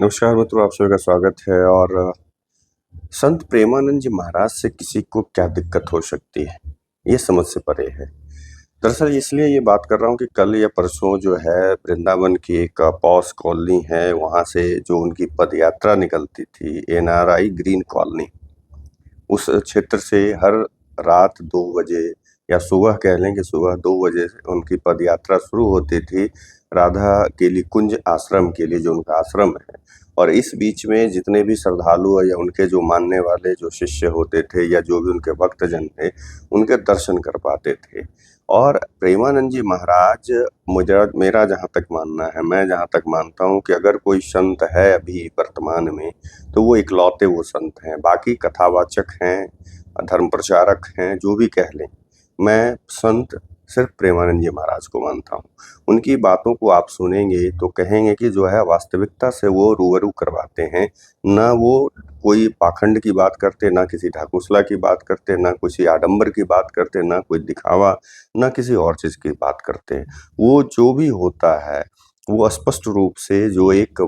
नमस्कार मित्रों, आप सभी का स्वागत है। और संत प्रेमानंद जी महाराज से किसी को क्या दिक्कत हो सकती है, ये समझ से परे है। दरअसल इसलिए ये बात कर रहा हूँ कि कल या परसों जो है वृंदावन की एक पॉस कॉलोनी है, वहाँ से जो उनकी पदयात्रा निकलती थी, एनआरआई ग्रीन कॉलोनी, उस क्षेत्र से हर रात 2 बजे या सुबह कह लें कि सुबह 2 बजे से उनकी पदयात्रा शुरू होती थी राधा केली कुंज आश्रम के लिए, जो उनका आश्रम है। और इस बीच में जितने भी श्रद्धालु या उनके जो मानने वाले जो शिष्य होते थे या जो भी उनके भक्तजन थे, उनके दर्शन कर पाते थे। और प्रेमानंद जी महाराज, मेरा जहाँ तक मानना है, मैं जहाँ तक मानता हूँ कि अगर कोई संत है अभी वर्तमान में, तो वो इकलौते वो संत हैं। बाकी कथावाचक हैं, धर्म प्रचारक हैं, जो भी कह लें। मैं संत सिर्फ प्रेमानंद जी महाराज को मानता हूँ। उनकी बातों को आप सुनेंगे तो कहेंगे कि जो है वास्तविकता से वो रूबरू करवाते हैं। ना वो कोई पाखंड की बात करते, ना किसी ढाकुसला की बात करते, ना किसी आडंबर की बात करते, ना कोई दिखावा, ना किसी और चीज़ की बात करते। वो जो भी होता है वो स्पष्ट रूप से जो एक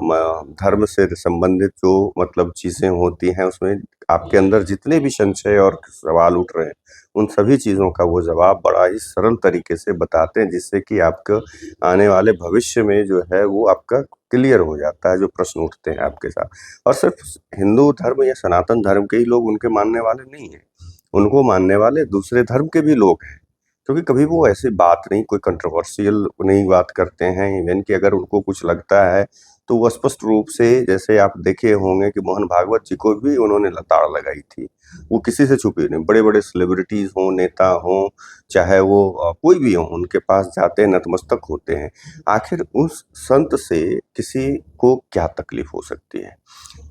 धर्म से संबंधित जो मतलब चीज़ें होती हैं, उसमें आपके अंदर जितने भी संशय और सवाल उठ रहे हैं, उन सभी चीज़ों का वो जवाब बड़ा ही सरल तरीके से बताते हैं, जिससे कि आपको आने वाले भविष्य में जो है वो आपका क्लियर हो जाता है, जो प्रश्न उठते हैं आपके साथ। और सिर्फ हिंदू धर्म या सनातन धर्म के ही लोग उनके मानने वाले नहीं हैं, उनको मानने वाले दूसरे धर्म के भी लोग हैं। क्योंकि कभी वो ऐसी बात नहीं, कोई कंट्रोवर्शियल नहीं बात करते हैं। इवन कि अगर उनको कुछ लगता है तो वो स्पष्ट रूप से, जैसे आप देखे होंगे कि मोहन भागवत जी को भी उन्होंने लताड़ लगाई थी। वो किसी से छुपे नहीं, बड़े-बड़े सेलिब्रिटीज़ हों, नेता हों, चाहे वो कोई भी हो, उनके पास जाते हैं, नतमस्तक होते हैं। आखिर उस संत से किसी को क्या तकलीफ हो सकती है?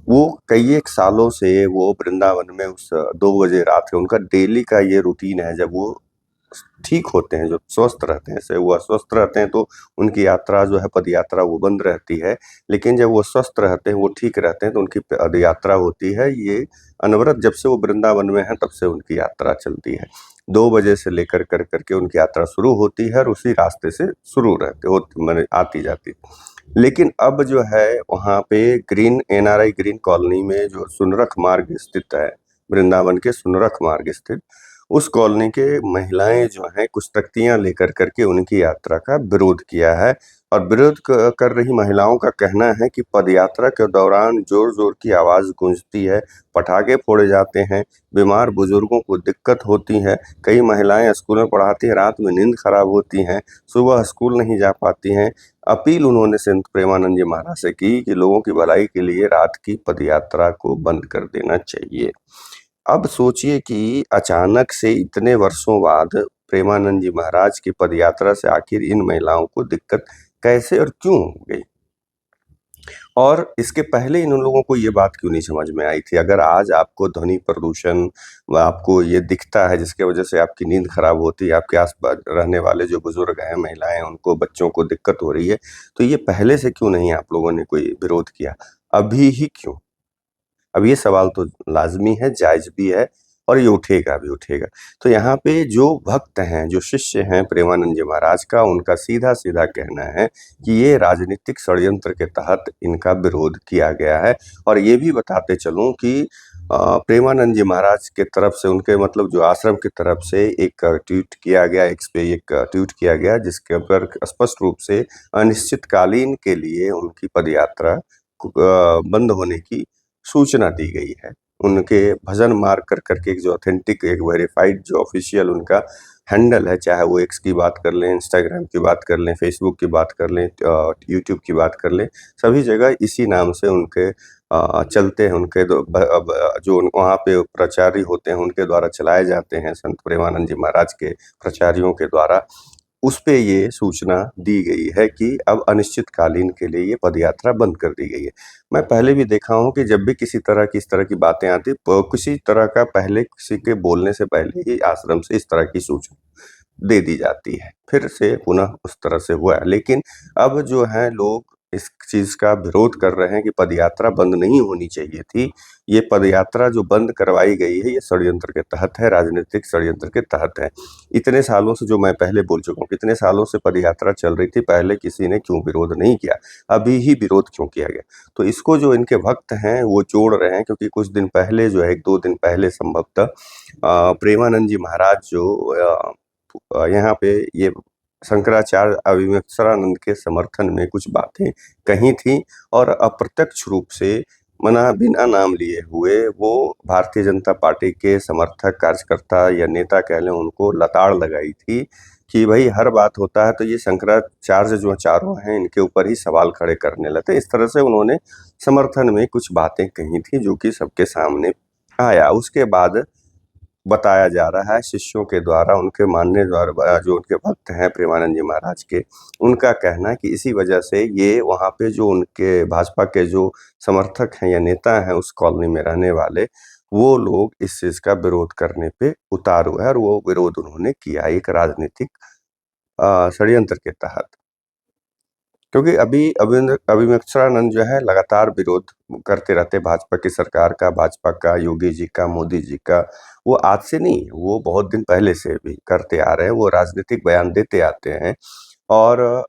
वो कई एक सालों से वो वृंदावन में उस 2 बजे रात है, उनका डेली का ये रूटीन है। जब वो ठीक होते हैं, जब स्वस्थ रहते हैं, जैसे वो अस्वस्थ रहते हैं तो उनकी यात्रा जो है पदयात्रा वो बंद रहती है। लेकिन जब वो स्वस्थ रहते हैं, वो ठीक रहते हैं, तो उनकी पदयात्रा होती है। ये अनवरत जब से वो वृंदावन में हैं तब से उनकी यात्रा चलती है। 2 बजे से लेकर कर के उनकी यात्रा शुरू होती है और उसी रास्ते से शुरू रहते होती, माने आती-जाती। लेकिन अब जो है वहाँ पे ग्रीन एनआरआई ग्रीन कॉलोनी में जो सुनरख मार्ग स्थित है, वृंदावन के सुनरख मार्ग स्थित, उस कॉलोनी के महिलाएं जो हैं कुछ तख्तियां लेकर करके उनकी यात्रा का विरोध किया है। और विरोध कर रही महिलाओं का कहना है कि पदयात्रा के दौरान जोर-जोर की आवाज़ गूंजती है, पटाखे फोड़े जाते हैं, बीमार बुजुर्गों को दिक्कत होती है, कई महिलाएं स्कूल में पढ़ाती हैं, रात में नींद खराब होती हैं, सुबह स्कूल नहीं जा पाती हैं। अपील उन्होंने संत प्रेमानंद जी महाराज से की कि लोगों की भलाई के लिए रात की पदयात्रा को बंद कर देना चाहिए। अब सोचिए कि अचानक से इतने वर्षों बाद प्रेमानंद जी महाराज की पदयात्रा से आखिर इन महिलाओं को दिक्कत कैसे और क्यों हो गई? और इसके पहले इन लोगों को ये बात क्यों नहीं समझ में आई थी? अगर आज आपको ध्वनि प्रदूषण व आपको ये दिखता है जिसकी वजह से आपकी नींद खराब होती है, आपके आस-पास रहने वाले जो बुजुर्ग हैं, महिलाएँ हैं, उनको, बच्चों को दिक्कत हो रही है, तो ये पहले से क्यों नहीं आप लोगों ने कोई विरोध किया? अभी ही क्यों? अब ये सवाल तो लाज़मी है, जायज़ भी है और ये उठेगा भी उठेगा। तो यहाँ पे जो भक्त हैं, जो शिष्य हैं प्रेमानंद जी महाराज का, उनका सीधा-सीधा कहना है कि ये राजनीतिक षड्यंत्र के तहत इनका विरोध किया गया है। और ये भी बताते चलूँ कि प्रेमानंद जी महाराज के तरफ से, उनके मतलब जो आश्रम की तरफ से एक ट्वीट किया गया, एक्स पे एक ट्वीट किया गया, जिसके ऊपर स्पष्ट रूप से अनिश्चितकालीन के लिए उनकी पदयात्रा बंद होने की सूचना दी गई है। उनके भजन मार्ग कर के एक जो ऑथेंटिक, एक वेरिफाइड जो ऑफ़िशियल उनका हैंडल है, चाहे वो एक्स की बात कर लें, इंस्टाग्राम की बात कर लें, फ़ेसबुक की बात कर लें, यूट्यूब की बात कर लें, सभी जगह इसी नाम से उनके चलते हैं। उनके जो वहाँ पे प्रचारी होते हैं, उनके द्वारा चलाए जाते हैं, संत प्रेमानंद जी महाराज के प्रचारियों के द्वारा। उसपे ये सूचना दी गई है कि अब अनिश्चितकालीन के लिए ये पदयात्रा बंद कर दी गई है। मैं पहले भी देखा हूँ कि जब भी किसी तरह की इस तरह की बातें आती, किसी तरह का पहले किसी के बोलने से पहले ही आश्रम से इस तरह की सूचना दे दी जाती है। फिर से पुनः उस तरह से हुआ है। लेकिन अब जो है लोग इस चीज़ का विरोध कर रहे हैं कि पदयात्रा बंद नहीं होनी चाहिए थी। ये पदयात्रा जो बंद करवाई गई है, ये षड्यंत्र के तहत है, राजनीतिक षड्यंत्र के तहत है। इतने सालों से, जो मैं पहले बोल चुका हूँ, कितने सालों से पदयात्रा चल रही थी, पहले किसी ने क्यों विरोध नहीं किया? अभी ही विरोध क्यों किया गया? तो इसको जो इनके भक्त हैं वो जोड़ रहे हैं, क्योंकि कुछ दिन पहले जो है, 1-2 दिन पहले संभवतः प्रेमानंद जी महाराज जो यहाँ पे ये शंकराचार्य अविमृतसरानंद के समर्थन में कुछ बातें कही थी, और अप्रत्यक्ष रूप से मना बिना नाम लिए हुए वो भारतीय जनता पार्टी के समर्थक, कार्यकर्ता या नेता कह लें, उनको लताड़ लगाई थी कि भाई हर बात होता है तो ये शंकराचार्य जो चारों हैं इनके ऊपर ही सवाल खड़े करने लगते। इस तरह से उन्होंने समर्थन में कुछ बातें कही थी जो कि सबके सामने आया। उसके बाद बताया जा रहा है शिष्यों के द्वारा, उनके मानने द्वारा, जो उनके भक्त हैं प्रेमानंद जी महाराज के, उनका कहना है कि इसी वजह से ये वहाँ पे जो उनके भाजपा के जो समर्थक हैं या नेता हैं उस कॉलोनी में रहने वाले, वो लोग इस चीज़ का विरोध करने पे उतारू है, और वो विरोध उन्होंने किया एक राजनीतिक षड्यंत्र के तहत। क्योंकि अविमृतसरानंद जो है लगातार विरोध करते रहते भाजपा की सरकार का, भाजपा का, योगी जी का, मोदी जी का। वो आज से नहीं, वो बहुत दिन पहले से भी करते आ रहे हैं। वो राजनीतिक बयान देते आते हैं, और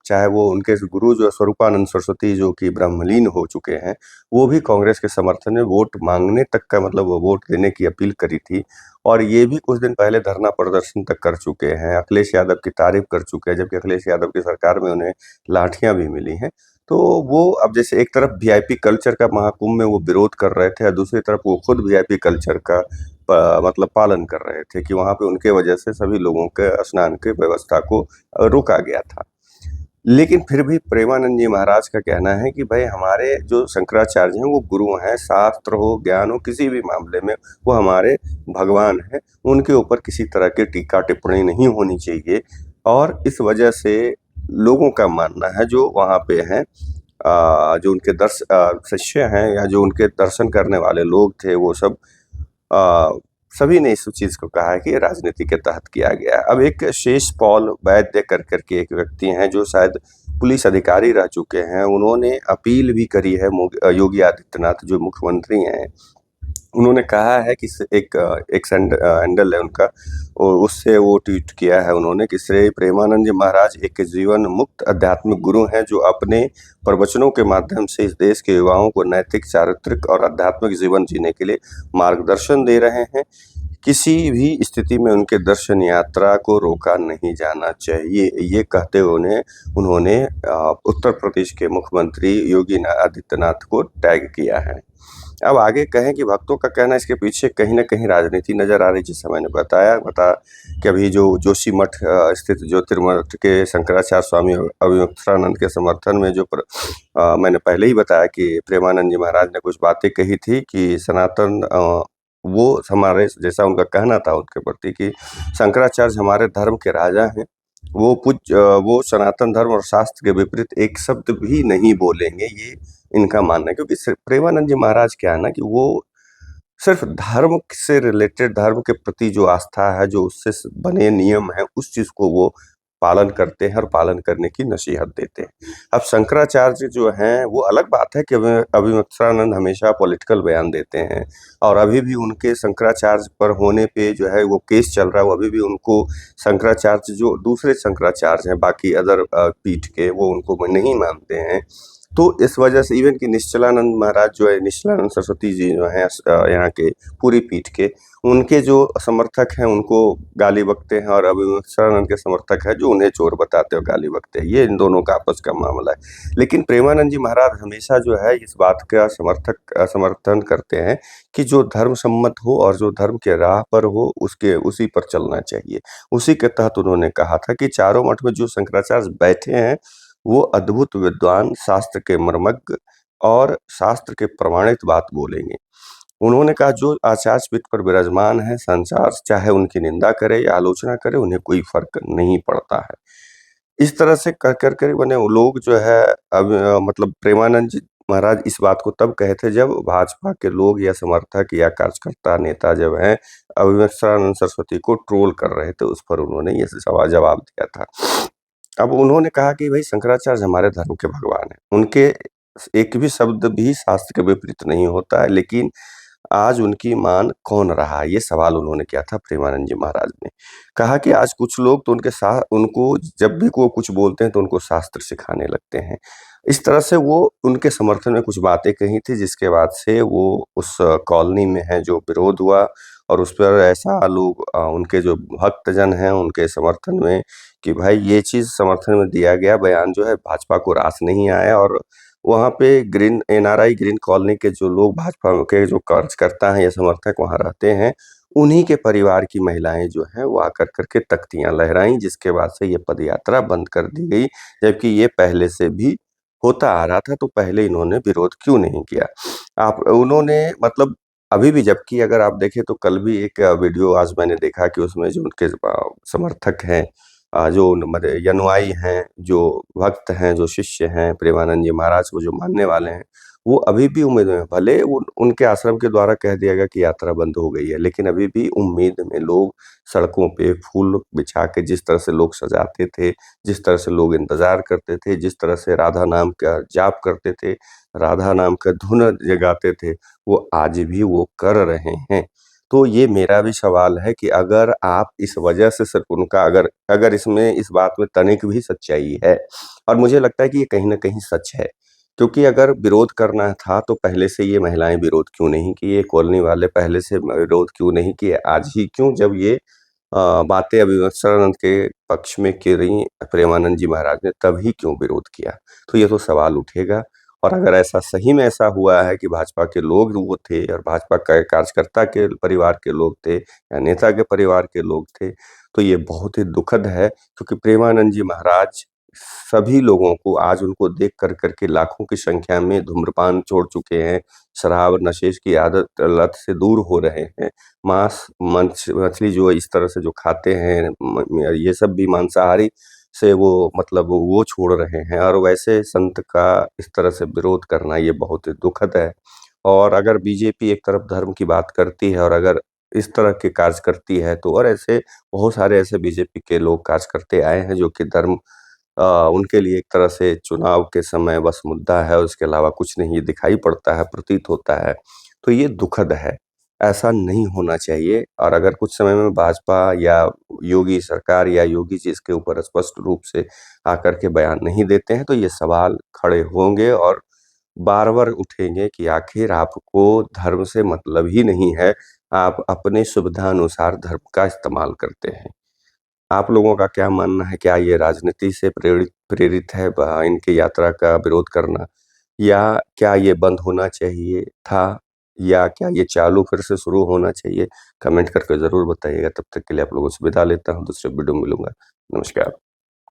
चाहे वो उनके गुरु जो स्वरूपानंद सरस्वती जो कि ब्रह्मलीन हो चुके हैं, वो भी कांग्रेस के समर्थन में वोट मांगने तक का, मतलब वो वोट देने की अपील करी थी, और ये भी कुछ दिन पहले धरना प्रदर्शन तक कर चुके हैं। अखिलेश यादव की तारीफ कर चुके हैं, जबकि अखिलेश यादव की सरकार में उन्हें लाठियां भी मिली हैं। तो वो अब जैसे एक तरफ वीआईपी कल्चर का महाकुंभ में वो विरोध कर रहे थे, और दूसरी तरफ वो खुद वीआईपी कल्चर का मतलब पालन कर रहे थे कि वहाँ पे उनके वजह से सभी लोगों के स्नान की व्यवस्था को रोका गया था। लेकिन फिर भी प्रेमानंद जी महाराज का कहना है कि भाई हमारे जो शंकराचार्य हैं वो गुरु हैं, शास्त्र हो, ज्ञान हो, किसी भी मामले में वो हमारे भगवान हैं, उनके ऊपर किसी तरह की टीका टिप्पणी नहीं होनी चाहिए। और इस वजह से लोगों का मानना है जो वहाँ पे हैं, जो उनके शिष्य हैं या जो उनके दर्शन करने वाले लोग थे, वो सब सभी ने इस चीज़ को कहा है कि ये राजनीति के तहत किया गया है। अब एक शेष पॉल वैद्य कर के एक व्यक्ति हैं जो शायद पुलिस अधिकारी रह चुके हैं, उन्होंने अपील भी करी है योगी आदित्यनाथ जो मुख्यमंत्री हैं। उन्होंने कहा है कि एक हैंडल है उनका, और उससे वो ट्वीट किया है उन्होंने कि श्री प्रेमानंद जी महाराज एक जीवन मुक्त आध्यात्मिक गुरु हैं जो अपने प्रवचनों के माध्यम से इस देश के युवाओं को नैतिक, चारित्रिक और आध्यात्मिक जीवन जीने के लिए मार्गदर्शन दे रहे हैं। किसी भी स्थिति में उनके दर्शन यात्रा को रोका नहीं जाना चाहिए। ये कहते हुए उन्होंने उत्तर प्रदेश के मुख्यमंत्री योगी आदित्यनाथ को टैग किया है। अब आगे कहें कि भक्तों का कहना इसके पीछे कहीं न कहीं राजनीति नज़र आ रही, जैसे मैंने बताया कि अभी जो जोशीमठ स्थित ज्योतिर्मठ के शंकराचार्य स्वामी अविमृतसरानंद के समर्थन में मैंने पहले ही बताया कि प्रेमानंद जी महाराज ने कुछ बातें कही थी कि सनातन वो हमारे, जैसा उनका कहना था उनके प्रति कि शंकराचार्य हमारे धर्म के राजा हैं, वो सनातन धर्म और शास्त्र के विपरीत एक शब्द भी नहीं बोलेंगे, ये इनका मानना है। क्योंकि प्रेमानंद जी महाराज क्या है ना कि वो सिर्फ धर्म से रिलेटेड, धर्म के प्रति जो आस्था है, जो उससे बने नियम हैं, उस चीज़ को वो पालन करते हैं और पालन करने की नसीहत देते हैं। अब शंकराचार्य जो हैं वो अलग बात है कि अविमृतसरानंद हमेशा पॉलिटिकल बयान देते हैं, और अभी भी उनके शंकराचार्य पर होने पे जो है वो केस चल रहा है। वो अभी भी उनको शंकराचार्य, जो दूसरे शंकराचार्य हैं बाकी अदर पीठ के, वो उनको नहीं मानते हैं। तो इस वजह से इवन कि निश्चलानंद महाराज जो है, निश्चलानंद सरस्वती जी जो हैं यहाँ के पूरी पीठ के, उनके जो समर्थक हैं उनको गाली बकते हैं, और अविमृतसरानंद के समर्थक हैं जो उन्हें चोर बताते हैं और गाली बकते हैं। ये इन दोनों का आपस का मामला है। लेकिन प्रेमानंद जी महाराज हमेशा जो है इस बात का समर्थन करते हैं कि जो धर्म सम्मत हो और जो धर्म के राह पर हो उसी पर चलना चाहिए। उसी के तहत उन्होंने कहा था कि चारों मठ में जो शंकराचार्य बैठे हैं वो अद्भुत विद्वान, शास्त्र के मर्मज्ञ और शास्त्र के प्रमाणित बात बोलेंगे। उन्होंने कहा जो आचार्य पीठ पर विराजमान है, संसार चाहे उनकी निंदा करे या आलोचना करे, उन्हें कोई फ़र्क नहीं पड़ता है। इस तरह से कर बने वो लोग जो है, अब मतलब प्रेमानंद जी महाराज इस बात को तब कहे थे जब भाजपा के लोग या समर्थक या कार्यकर्ता, नेता जब हैं अविमृतसरानंद सरस्वती को ट्रोल कर रहे थे, उस पर उन्होंने ये जवाब दिया था। अब उन्होंने कहा कि भई शंकराचार्य हमारे धर्म के भगवान हैं। उनके एक भी शब्द भी शास्त्र के विपरीत नहीं होता है, लेकिन आज उनकी मान कौन रहा? ये सवाल उन्होंने किया था प्रेमानंद जी महाराज ने। कहा कि आज कुछ लोग तो उनको जब भी वो कुछ बोलते हैं तो उनको शास्त्र सिखाने लगते हैं। इस तरह से वो उनके समर्थन में कुछ बातें कही थी जिसके बाद से वो उस कॉलोनी में है जो विरोध हुआ और उस पर ऐसा लोग उनके जो भक्तजन हैं उनके समर्थन में कि भाई ये चीज़ समर्थन में दिया गया बयान जो है भाजपा को रास नहीं आया और वहाँ पे ग्रीन एनआरआई ग्रीन कॉलोनी के जो लोग भाजपा के जो कार्यकर्ता हैं या समर्थक वहाँ रहते हैं, उन्हीं के परिवार की महिलाएँ जो हैं वो आकर कर के तख्तियाँ लहराईं जिसके बाद से ये पदयात्रा बंद कर दी गई, जबकि ये पहले से भी होता आ रहा था, तो पहले इन्होंने विरोध क्यों नहीं किया? आप उन्होंने मतलब अभी भी जबकि अगर आप देखें तो कल भी एक वीडियो आज मैंने देखा कि उसमें जो उनके समर्थक हैं जो मतलब अनुयायी हैं, जो भक्त हैं, जो शिष्य हैं, प्रेमानंद जी महाराज को जो मानने वाले हैं, वो अभी भी उम्मीद में हैं। भले उनके आश्रम के द्वारा कह दिया गया कि यात्रा बंद हो गई है, लेकिन अभी भी उम्मीद में लोग सड़कों पे फूल बिछा के जिस तरह से लोग सजाते थे, जिस तरह से लोग इंतज़ार करते थे, जिस तरह से राधा नाम का जाप करते थे, राधा नाम का धुन गाते थे, वो आज भी वो कर रहे हैं। तो ये मेरा भी सवाल है कि अगर आप इस वजह से सिर्फ़ उनका अगर अगर इसमें इस बात में तनिक भी सच्चाई है और मुझे लगता है कि ये कहीं न कहीं सच है। क्योंकि अगर विरोध करना था तो पहले से ये महिलाएँ विरोध क्यों नहीं किए, कॉलोनी वाले पहले से विरोध क्यों नहीं किए, आज ही क्यों जब ये बातें अविवस्त्रानंद के पक्ष में करी प्रेमानंद जी महाराज ने तभी क्यों विरोध किया? तो ये तो सवाल उठेगा और अगर ऐसा सही में ऐसा हुआ है कि भाजपा के लोग वो थे और भाजपा का कार्यकर्ता के परिवार के लोग थे या नेता के परिवार के लोग थे, तो ये बहुत ही दुखद है क्योंकि प्रेमानंद जी महाराज सभी लोगों को आज उनको देख कर के लाखों की संख्या में धूम्रपान छोड़ चुके हैं, शराब, नशे की आदत लत से दूर हो रहे हैं। मांस, मछली जो इस तरह से जो खाते हैं ये सब भी मांसाहारी से वो मतलब वो छोड़ रहे हैं और वैसे संत का इस तरह से विरोध करना ये बहुत ही दुखद है। और अगर बीजेपी एक तरफ धर्म की बात करती है और अगर इस तरह के कार्य करती है तो और ऐसे बहुत सारे ऐसे बीजेपी के लोग कार्य करते आए हैं जो कि धर्म उनके लिए एक तरह से चुनाव के समय बस मुद्दा है, उसके अलावा कुछ नहीं दिखाई पड़ता है, प्रतीत होता है। तो ये दुखद है, ऐसा नहीं होना चाहिए और अगर कुछ समय में भाजपा या योगी सरकार या योगी जी इसके ऊपर स्पष्ट रूप से आकर के बयान नहीं देते हैं, तो ये सवाल खड़े होंगे और बार-बार उठेंगे कि आखिर आपको धर्म से मतलब ही नहीं है, आप अपने सुविधानुसार धर्म का इस्तेमाल करते हैं। आप लोगों का क्या मानना है? क्या ये राजनीति से प्रेरित प्रेरित है इनकी यात्रा का विरोध करना? या क्या ये बंद होना चाहिए था? या क्या ये चालू फिर से शुरू होना चाहिए? कमेंट करके ज़रूर बताइएगा। तब तक के लिए आप लोगों से विदा लेता हूँ, दूसरे वीडियो में मिलूँगा। नमस्कार।